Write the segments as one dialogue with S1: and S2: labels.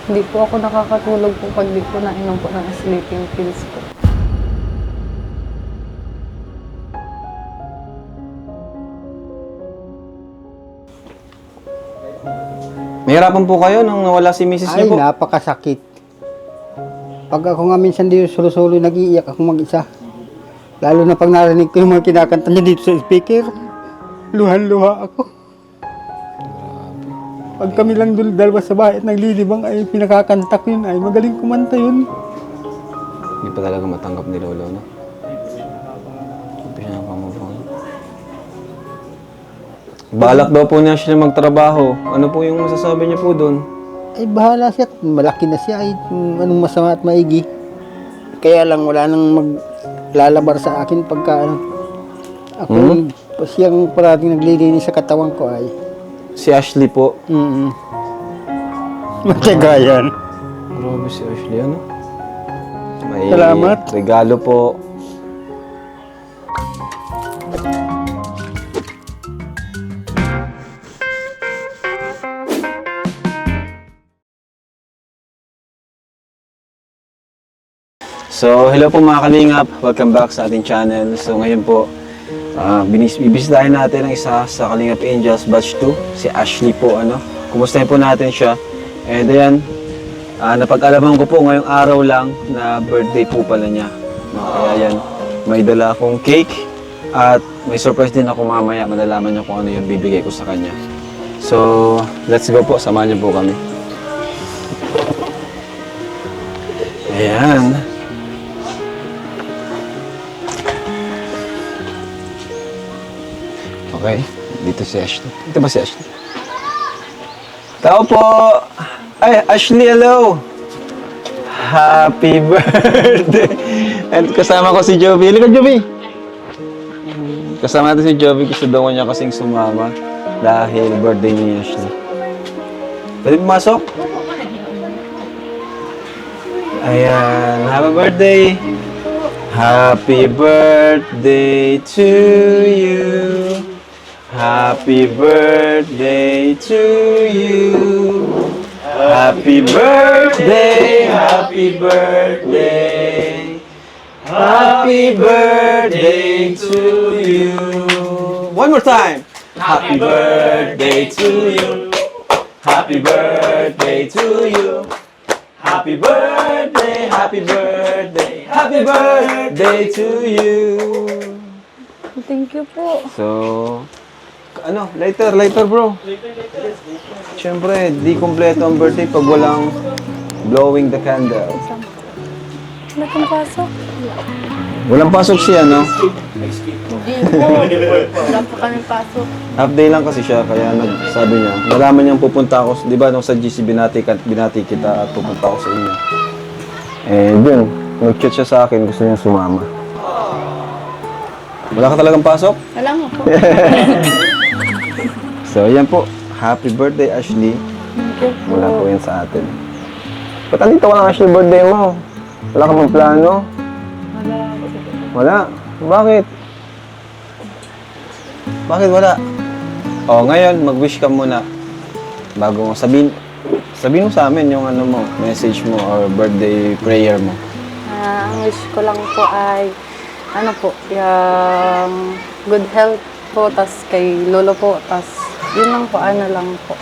S1: Hindi po ako nakakatulog po pag di po nainom po ng sleeping pills po.
S2: Mahirapan po kayo nung nawala si Mrs.
S3: Ay,
S2: niyo po?
S3: napakasakit. Pag ako nga minsan dito solo-solo, nag-iiyak ako mag-isa. Lalo na pag narinig ko yung mga kinakanta niya dito sa speaker, luhan-luha ako. Pag kami lang doon dalawa sa bahay at naglilibang ay pinakakanta ko yun, ay magaling kumanta yun.
S2: Hindi pa talaga matanggap ni Lolo, no? Pinapamubong. Balak daw po niya siya magtrabaho. Ano po yung masasabi niya po doon?
S3: Ay bahala siya, malaki na siya, ay anong masama at maigi. Kaya lang wala nang maglalabar sa akin pagka ano. Ako siyang parating naglilinis sa katawan ko ay.
S2: Si Ashley po.
S3: Matagayan.
S2: Grabe si Ashley, ano? May
S3: Salamat.
S2: regalo po. So, hello po mga kalingap. Welcome back sa ating channel. So, ngayon po, bibisitahin natin ang isa sa Kalingap Angels Batch 2, si Ashley po, ano. Kumustahin po natin siya. And ayan, napag-alaman ko po ngayong araw lang na birthday po pala niya. Kaya yan, may dala akong cake at may surprise din ako mamaya. Malalaman niyo kung ano yung bibigay ko sa kanya. So, let's go po. Samahan niyo po kami. Ayan. Okay, dito si Ashley. Dito ba si Ashley? Tao po! Ay, Ashley, hello! Happy birthday! And kasama ko si Joby. Halika, Joby! Kasama natin si Joby. Gusto daw niya kasing sumama dahil birthday ni Ashley. Pwede pumasok? Ayan, happy birthday! Happy birthday to you! Happy birthday to you. Happy birthday, happy birthday. Happy birthday to you. One more time. Happy birthday to you. Happy birthday to you. Happy birthday, happy birthday. Happy birthday to you.
S1: Thank you po.
S2: So, ano, lighter bro. Siyempre, di kompleto ang birthday pag walang blowing the candle.
S1: Wala kang pasok?
S2: Walang pasok siya, no?
S1: Hindi po. Wala pa kami pasok.
S2: Half day lang kasi siya, kaya nagsabi niya. Nalaman niyang pupunta ako, di ba nung sa GC binati kita at pupunta ako sa inyo. Eh, dun, nag-chat siya sa akin, gusto niya sumama. Wala ka talagang pasok?
S1: Wala nga po.
S2: So, yan po. Happy birthday, Ashley.
S1: Thank you po.
S2: Wala po yan sa atin. Ba't andito ka lang, Ashley, birthday mo? Wala ka pang plano?
S1: Wala.
S2: Wala? Bakit? Bakit wala? O, ngayon, mag-wish ka muna. Bago mo sabihin mo sa amin yung ano mo, message mo or birthday prayer mo.
S1: Ang wish ko lang po ay ano po, yung good health po, tas kay lolo po, tas yun lang po, ano lang po.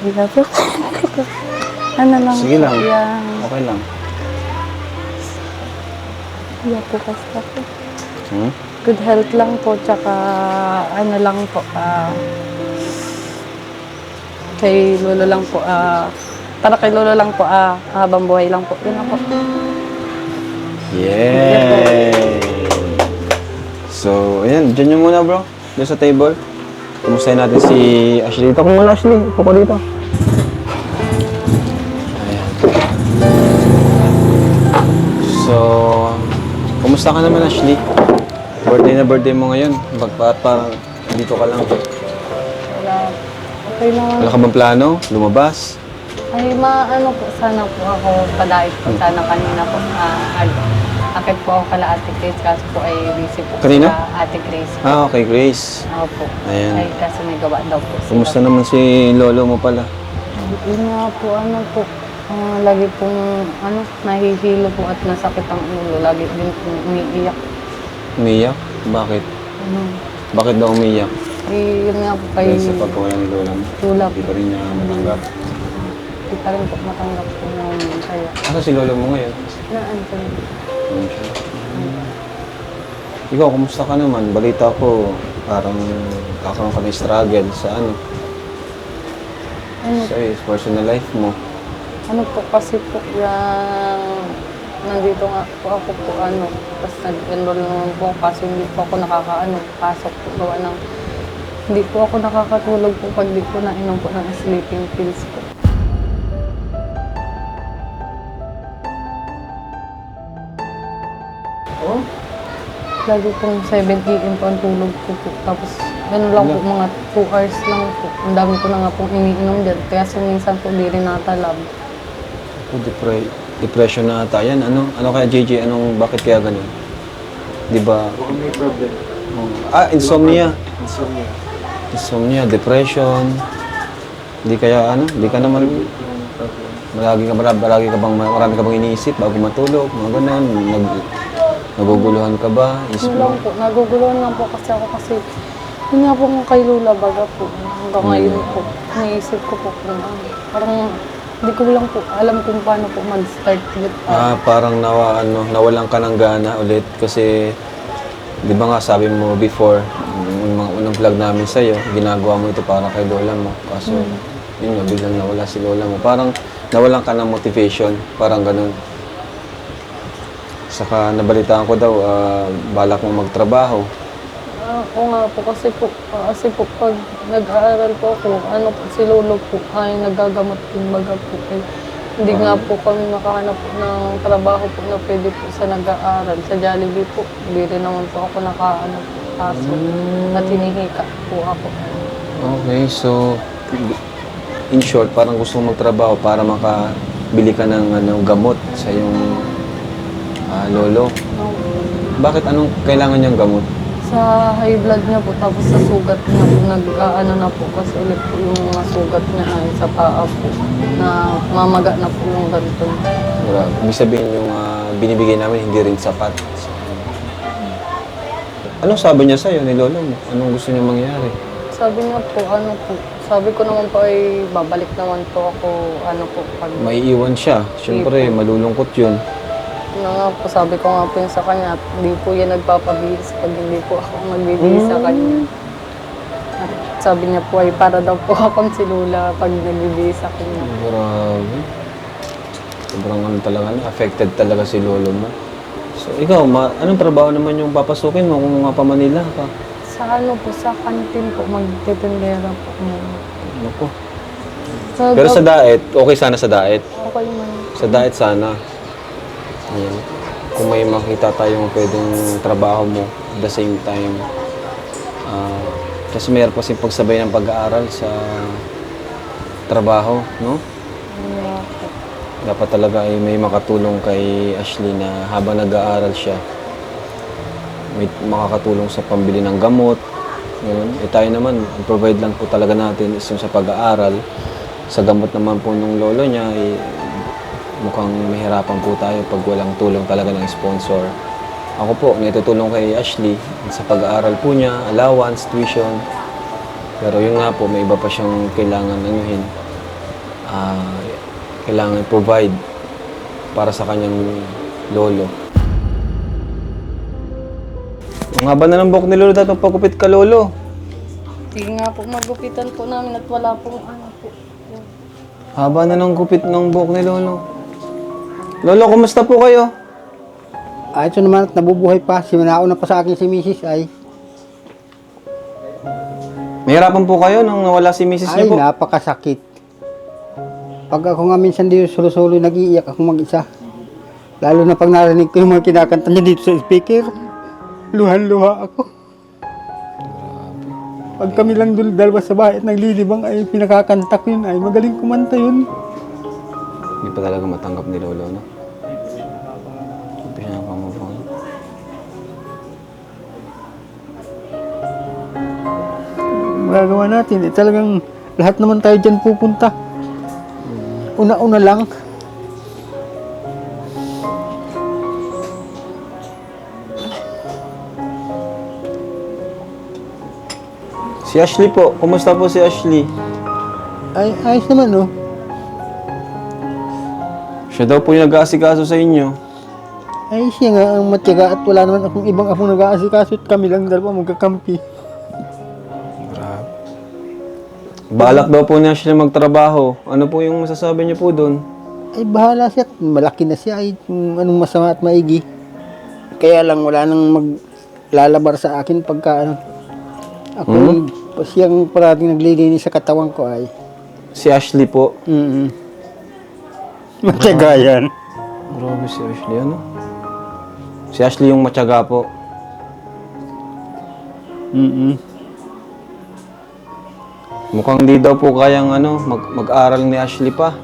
S1: Wala po. Ano lang
S2: Sige
S1: po,
S2: lang.
S1: yung
S2: Okay lang.
S1: wala po kasi ako.
S2: Hmm?
S1: Good health lang po, tsaka ano lang po, kay lolo lang po, para kay lolo lang po, habang buhay lang po. Yun lang po.
S2: Yay! So, ayan. Diyan nyo muna, bro. Doon sa table. Kumustahin natin si Ashley. Dito ko muna, Ashley. Upo ko dito. Ayan. So, kumusta ka naman, Ashley? Birthday na birthday mo ngayon. Parang dito ka lang.
S1: Wala. Okay naman.
S2: Wala ka bang plano? Lumabas?
S1: Ay, maano po, sana po ako padait po. Sana kanina po, akit po ako kala Ate Grace, kaso po ay busy po.
S2: Kanina?
S1: Sa Ate Grace.
S2: Ah, okay, Grace.
S1: Opo.
S2: Ayan.
S1: Ay, kasi may gawa daw po. sila.
S2: Kumusta naman si lolo mo pala?
S1: Yun nga po, ano po, lagi pong, nahihilo po at nasakit ang ulo. Lagi din pong umiiyak.
S2: Umiyak? Bakit?
S1: Ano,
S2: Bakit daw umiyak?
S1: yun nga po kay
S2: Dahil sa pagkawala ni Lola mo.
S1: Lola
S2: Hindi
S1: po.
S2: pa rin niya matanggap.
S1: Hindi pa rin po matanggap po ng kaya.
S2: Asa si Lola mo ngayon?
S1: Naan po yun.
S2: Ano siya? Ikaw, kumusta ka naman? Balita ko, parang kakaroon ka ng struggle sa ano?
S1: Ano,
S2: Sa personal life mo.
S1: ano po kasi po, nandito nga po ako po, tapos nag-enroll naman po kasi hindi po ako pasok po gawa ng, hindi po ako nakakatulog po pag di po nainom po ng sleeping pills po.
S2: Oh?
S1: Lagi pong 7 AM po ang tulog ko po. Tapos, gano'n lang po, mga 2 hours lang po. Ang dami ko na nga pong iniinom dyan. Kaya minsan po di rin natalab.
S2: Depression na ata yan. Ano kaya JJ? Bakit kaya ganun? Di ba?
S4: Baka may problem.
S2: Insomnia.
S4: Insomnia.
S2: Insomnia, depression. Di kaya Di ka naman,
S4: Yung problem.
S2: marami ka bang iniisip bago matulog? Mga ganun. Naguguluhan ka ba?
S1: Yun lang po. Naguguluhan lang po kasi ako kasi yun nga po kung kay Lola baga po. Hanggang ngayon po. Naisip ko po kung parang hindi ko lang po alam kung paano po mag-start ulit.
S2: Parang nawalan ka ng gana ulit kasi di ba nga sabi mo before, yung mga unang vlog namin sa'yo, ginagawa mo ito para kay Lola mo. Kaso, yun nga, biglang nawala si Lola mo. Parang nawalan ka ng motivation, parang ganun. Saka nabalitaan ko daw, balak mo magtrabaho.
S1: Oo nga po kasi po pag nag-aaral po ako, si Lolo po ay nagagamot din baga po. Hindi nga po kami makahanap po ng trabaho po na pwede po sa nag-aaral. Sa Jollibee po, hindi rin naman po ako kaso at hinihika po ako.
S2: Okay, so in short, parang gusto mo magtrabaho para makabili ka ng gamot sa iyong lolo. Bakit anong kailangan niyang gamot?
S1: Sa high blood niya po, tapos sa sugat niya po, na po kasi ulit po yung mga sugat niya ay sa paa po, na mamaga na po yung ganito.
S2: Ibig sabihin yung binibigay namin hindi rin sapat. Anong sabi niya sa'yo ni lolo mo? Anong gusto niya mangyari?
S1: Sabi niya po, sabi ko naman po ay babalik naman po ako, pag...
S2: Maiiwan siya. Siyempre, malulungkot yun.
S1: nga po, sabi ko nga po yun sa kanya, at hindi po yan nagpapabihis pag hindi po ako magbibihis sa kanya. At sabi niya po ay para daw po akong si Lola pag nagbibihis sa kanya.
S2: Grabe. Sobrang talaga affected talaga si lolo mo. So, ikaw, anong trabaho naman yung papasukin mo kung pa Manila ka?
S1: Sa sa kantin po, magtitindera po.
S2: Ano po? Pero sa diet, okay sana sa diet.
S1: Okay man.
S2: Sa diet sana. Ayan. Kung may makita tayong pwedeng trabaho mo at the same time. Kasi mayroon kasi pagsabay ng pag-aaral sa trabaho, no?
S1: Yeah, po.
S2: Dapat talaga ay may makatulong kay Ashley na habang nag-aaral siya, may makakatulong sa pambili ng gamot. Ganun. Tayo naman, ang provide lang po talaga natin is yung sa pag-aaral. Sa gamot naman po ng lolo niya, mukhang mahirapan po tayo pag walang tulong talaga ng sponsor. Ako po, natutulong kay Ashley sa pag-aaral po niya, allowance, tuition. Pero yun nga po, may iba pa siyang kailangan kailangan provide para sa kanyang lolo. Ang haba na ng buhok ni lolo, dapat pagupit ka, lolo.
S1: Hindi nga po, magupitan po namin at wala pong po.
S2: Haba na ng gupit ng buhok ni lolo. Lolo, kumusta po kayo?
S3: Ito naman at nabubuhay pa. Nauna pa sa akin si Mrs. ay.
S2: Mahirapan po kayo nung nawala si Mrs.
S3: Ay,
S2: niyo po?
S3: napakasakit. Pag ako nga minsan dito solo-solo, nag-iiyak ako mag-isa. Lalo na pag narinig ko yung mga kinakanta niya dito sa speaker. Luhan-luha ako. Pag kami lang dalawa sa bahay at naglilibang ay pinakakanta ko yun ay magaling kumanta yun.
S2: Hindi pa talaga matanggap ni lolo, no? Pinapamove on.
S3: Magagawa natin, talagang lahat naman tayo dyan pupunta. una-una lang.
S2: Si Ashley po, kumusta po si Ashley?
S3: Ay, ayos naman, oh.
S2: Siya daw po yung nag-aasikaso sa inyo.
S3: Ay, siya nga ang matyaga at wala naman akong ibang akong nag-aasikaso at kami lang dalawa magkakampi.
S2: Balak daw po ni Ashley magtrabaho. Ano po yung masasabi niyo po doon?
S3: Ay, bahala siya. At malaki na siya. Ay, kung anong masama at maigi. Kaya lang wala nang maglalabar sa akin pagka ano. Ako, siyang parating naglilinis sa katawan ko ay.
S2: Si Ashley po.
S3: Matyaga yan.
S2: Grabe si Ashley, ano? Si Ashley yung matyaga po. Mukhang di daw po kayang mag-aral ni Ashley pa.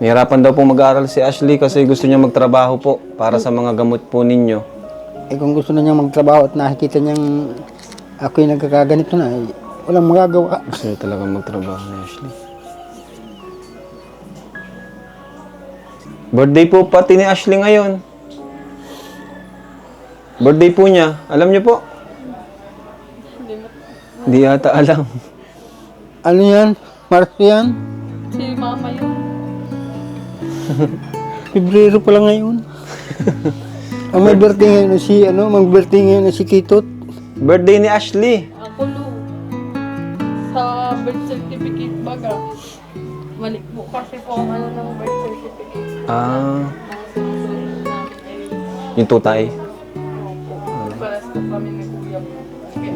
S2: Nahirapan daw po mag-aral si Ashley kasi gusto niya magtrabaho po para sa mga gamot po ninyo.
S3: Eh kung gusto na niyang magtrabaho at nakikita niyang ako yung nagkakaganito na, ay walang magagawa.
S2: Gusto niya talaga magtrabaho ni Ashley. Birthday po pati ni Ashley ngayon. Birthday po niya. Alam niyo po? Hindi yata alam.
S3: Ano yan? Marso yan?
S1: Si mama yun.
S3: Pebrero pa lang ngayon. Ang may birthday ngayon na si, mag-birthday ngayon na si Kitot.
S2: Birthday ni Ashley.
S1: Ako lo. Sa birth certificate baga. Mali po kasi po ang ano ng birth certificate.
S2: Ah,
S1: Ang sinusunod namin ay
S2: yung tutay.
S1: paras po kami ni Kuya po. Okay.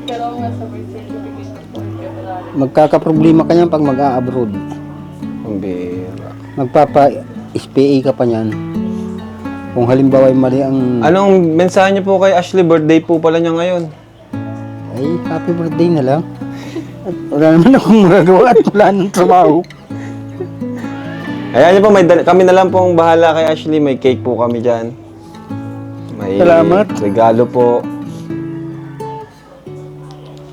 S1: Pero nga sa birth certificate po ay February.
S3: Magkakaproblema ka niyan pag mag-a-abroad.
S2: Ang bira.
S3: Magpapa-SPA ka pa niyan. Kung halimbawa ay mali ang...
S2: Anong mensahe niyo po kay Ashley? Birthday po pala niya ngayon.
S3: Ay, happy birthday na lang. At wala naman akong magagawa at wala nang trabaho.
S2: Ayan niyo po, kami na lang pong bahala kay Ashley. May cake po kami dyan. May
S3: Salamat.
S2: regalo po.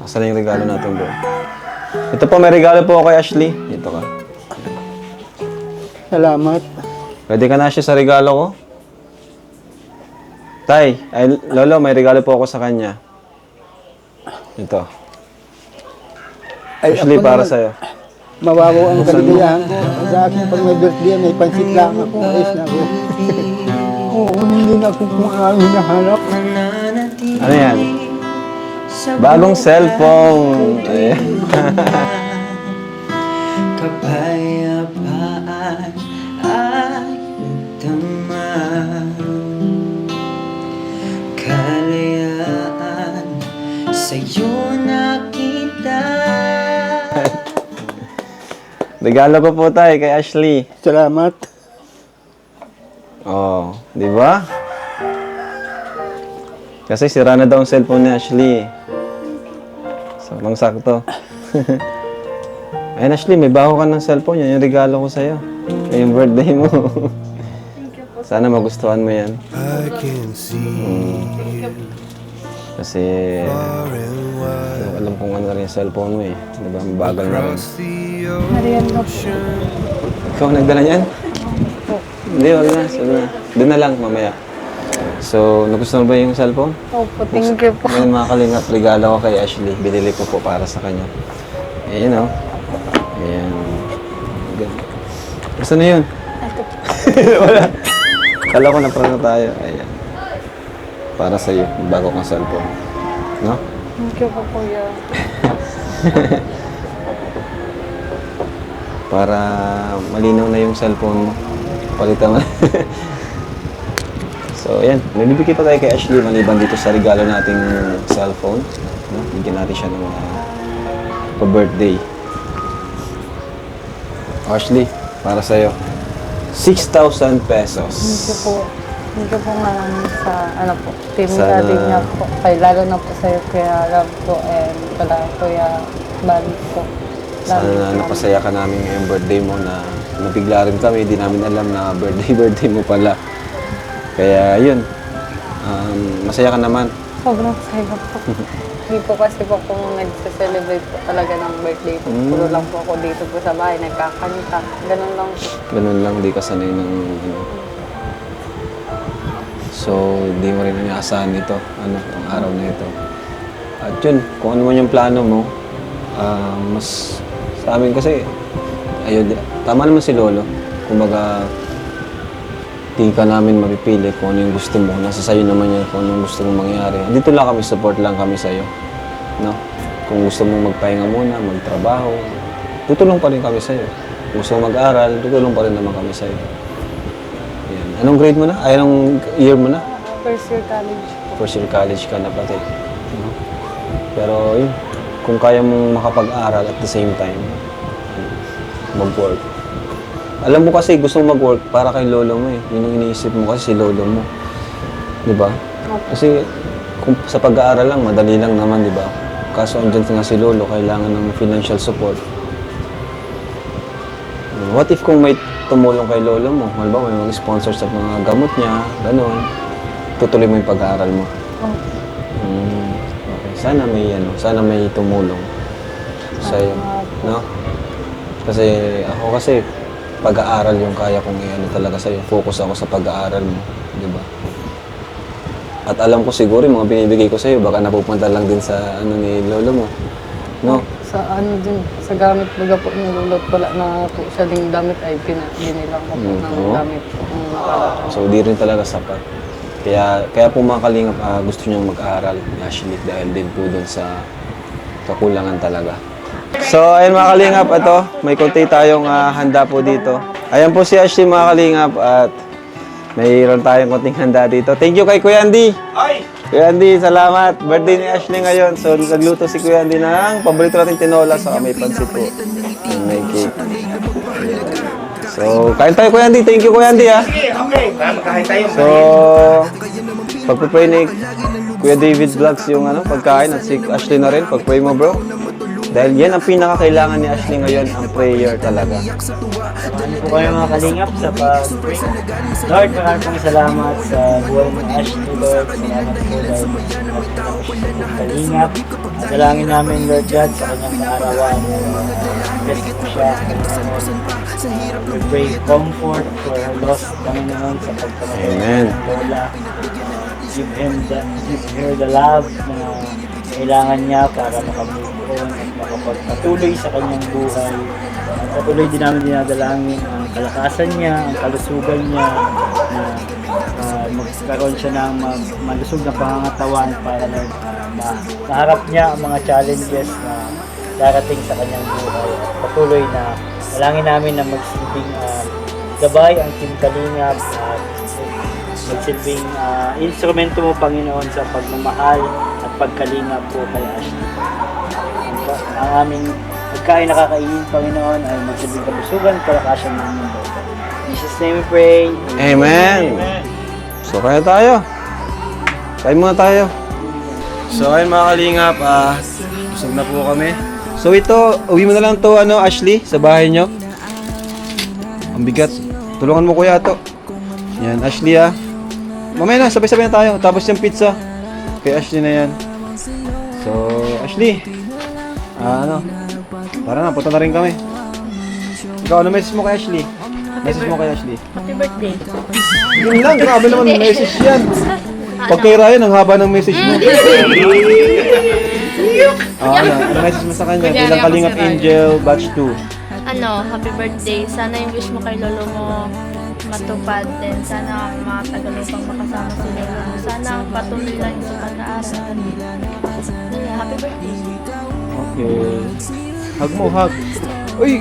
S2: Asan na yung regalo natin bro? Ito po, may regalo po ako kay Ashley. Ito ka.
S3: Salamat.
S2: Pwede ka na siya sa regalo ko? Tay, Lolo, may regalo po ako sa kanya. Ito.
S3: Ay,
S2: Ashley,
S3: ako
S2: para
S3: naman,
S2: sa'yo.
S3: mababaw ang kaligayahan ko. Sa akin, pag may birthday, may pansit lang ako. Ayos na ako. Oo, hindi na ako kung ano hinahanap.
S2: Ano yan? Bagong cellphone. Ayan.
S5: Kapayapaan ay damang kalayaan sa'yo nakita.
S2: Regalo ko po tayo kay Ashley.
S3: Salamat.
S2: Oh, di ba? Kasi sira na daw ang cellphone ni Ashley. Sakong sakto. Ayun Ashley, may bago ka ng cellphone. Yan yung regalo ko sa'yo. Yung birthday mo. Sana magustuhan mo yan. Kasi alam kong ano na rin yung cellphone mo eh. Di ba? Mabagal na rin.
S1: Nariyan na po.
S2: Ikaw ang nagdala niyan? Hindi, wag na. Sige na. Doon na lang mamaya. So, nagustuhan ba yung cellphone?
S1: Opo, thank you po.
S2: Ngayon mga kalingap, regalo ko kay Ashley. Binili ko po para sa kanya. Ayan o. Ayan. Ganda. Gusto na yun? Wala. Kala ko na na tayo. Ayan. Para sa'yo, bago kang cellphone. No?
S1: Thank you po, Kuya.
S2: Para malinaw na yung cellphone mo. Palitan mo. So, ayan. May bibigay pa tayo kay Ashley maliban dito sa regalo nating cellphone. No? Bigyan natin siya ng pa-birthday. Ashley, para sa'yo. 6,000 pesos.
S1: Thank you po. Thank you po nga sa, po, team
S2: Sana-
S1: natin niya po. Kay, lalo na po sa'yo, Kuya Rob po, and kala Kuya Bali po.
S2: Sana napasaya ka namin ngayong birthday mo na nabigla rin kami. Hindi namin alam na birthday mo pala. Kaya yun. Masaya ka naman.
S1: Sobrang saya po. Hindi po kasi po kung nagse-celebrate po talaga ng birthday po. Puro lang po ako dito po sa bahay, nagkakanta. Ganun lang po.
S2: Ganun lang, di ka sanay ng ano. So, di mo rin inaasahan ito, ano, ang araw na ito. At yun, kung ano man yung plano mo, mas sa amin kasi, ayun, tama naman si Lolo. Kumbaga, di ka namin mapipili kung ano yung gusto mo. Nasa sayo naman yan kung ano yung gusto mong mangyari. Dito lang kami, support lang kami sa'yo. No? Kung gusto mong magpahinga muna, magtrabaho, tutulong pa rin kami sa'yo. Kung gusto mong mag-aral, tutulong pa rin naman kami sa'yo. Yan. Anong grade mo na? Ay, anong year mo na?
S1: First year college po.
S2: First year college ka na pati. No? Pero yun, kung kaya mong makapag-aral at the same time, mag-work. Alam mo kasi gusto mong mag-work para kay lolo mo eh. Yun ang iniisip mo kasi si lolo mo. Di ba? Kasi kung sa pag-aaral lang, madali lang naman, di ba? Kaso andyan nga si lolo, kailangan ng financial support. What if kung may tumulong kay lolo mo? Halimbawa, may mga sponsor sa mga gamot niya, gano'n. Tutuloy mo yung pag-aaral mo. Okay. Sana may tumulong sa'yo. No? Kasi ako pag-aaral yung kaya kong i-ano talaga sa'yo. Focus ako sa pag-aaral mo, di ba? At alam ko siguro yung mga binibigay ko sa'yo, baka napupunta lang din sa ano ni lolo mo. No?
S1: Sa ano din, sa gamit baga po ng lulot, wala na po siya ding damit ay binilang ko po ng
S2: Oo.
S1: gamit po. Ang nakaraan.
S2: So, di rin talaga sapat. Kaya po mga kalingap, gusto niyang mag-aaral actually dahil din po dun sa kakulangan talaga. So, ayun mga kalingap, ito, may konti tayong handa po dito. Ayan po si Ashley mga kalingap at mayroon tayong konting handa dito. Thank you kay Kuya Andy. Kuya Andy, salamat. Birthday ni Ashley ngayon. So, nagluto si Kuya Andy ng paborito nating tinola sa may pansit po. And may cake. So, kain tayo Kuya Andy. Thank you Kuya Andy ha.
S4: Okay, kain tayo.
S2: So, pagpapray ni Kuya David Vlogs yung pagkain at si Ashley na rin. Pagpray mo bro. Dahil yan ang pinakakailangan ni Ashley ngayon, ang prayer talaga.
S6: Ano po kayo mga kalingap sa pag-pray. Lord, maraming salamat sa buhay ng Ashley, Lord. Salamat po dahil kalingap. At dalangin namin, Lord God, sa kanyang kaarawan. Best po siya. We pray comfort for her lost Panginoon sa pagkamatay
S2: Amen.
S6: ng Lola. Give her the love na kailangan niya para makamove on at makapagpatuloy sa kanyang buhay. At patuloy din namin dinadalangin ang kalakasan niya, ang kalusugan niya, na magkaroon siya ng malusog na pangangatawan para maharap niya ang mga challenges na darating sa kanyang buhay. At patuloy na dalangin namin na magsilbing gabay ang Team Kalingap at magsilbing instrumento mo, Panginoon, sa pagmamahal at pagkalingap po kay Ashley. Ang aming pagkain na kakainin, Panginoon, ay magsilbing kabusugan, kalakasan ng mundo. In Jesus' name we pray.
S2: Amen. So, kaya tayo. Kain muna tayo. So, ayun mga kalingap, busog na po kami. So, ito, uwi mo na lang to, Ashley, sa bahay nyo. Ang bigat. Tulungan mo kuya to. Yan, Ashley Mamaya na, sabay-sabay na tayo. Tapos yung pizza. Kay Ashley na yan. So, Ashley. Tara na, punta na rin kami. Ikaw, ano message mo kay Ashley? Message mo kay Ashley.
S7: Happy birthday.
S2: Yun lang, grabe naman message yan. Pag kay Ryan, ang haba ng message mo. Ano message mo sa kanya? Bilang Kalingap Angel, batch 2.
S7: Happy birthday. Sana yung wish mo kay lolo mo matupad din. Sana matagal mo pang makasama si lolo mo. Sana patuloy lang yung pag-aaral. Happy birthday.
S2: Okay. Hug mo, hug. Uy!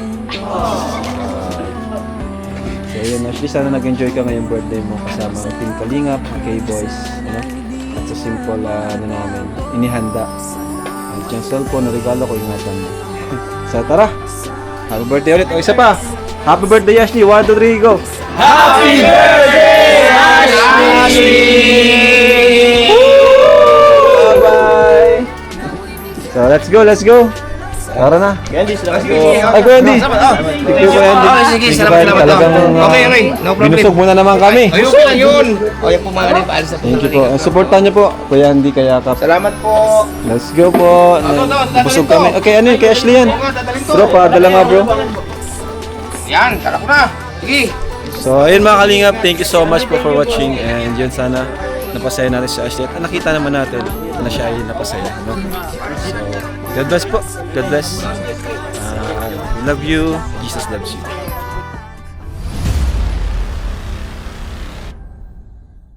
S2: So yun, Ashley, sana nag-enjoy ka ngayong birthday mo kasama ng Team Kalingap, ang K-Boys, At sa simple, namin, inihanda. At yung cellphone na regalo ko, ingatan mo. So tara! Happy birthday ulit. O isa pa! Happy birthday, Ashley! 1, 2, 3, go! Happy birthday, Ashley! Bye-bye! So let's go, let's go! Tara na.
S6: Candy, salamat po.
S2: Ay, Kuya Andy. Thank you, Kuya Andy.
S8: Sige,
S2: Thank you,
S8: salamat,
S2: Kuya Andy.
S8: salamat.
S2: Talagang,
S8: Okay, no problem.
S2: binusog mo na naman kami.
S8: Ayun, okay lang yun. O, yan po mga rin, paalis na po.
S2: Thank you po. Supportan niyo po, Kuya Andy, Kayakap.
S8: Salamat po.
S2: Let's go po. Busog kami. Okay, ano yun? Kay Ashley yan. Bro, padala nga bro.
S8: Yan, tara ko na. Sige.
S2: So, ayun mga kalingap. Thank you so much po for watching. And yun, sana napasaya natin si Ashley. At nakita naman natin na siya ay napasaya. No? So, God bless po. God bless. Love you. Jesus loves you.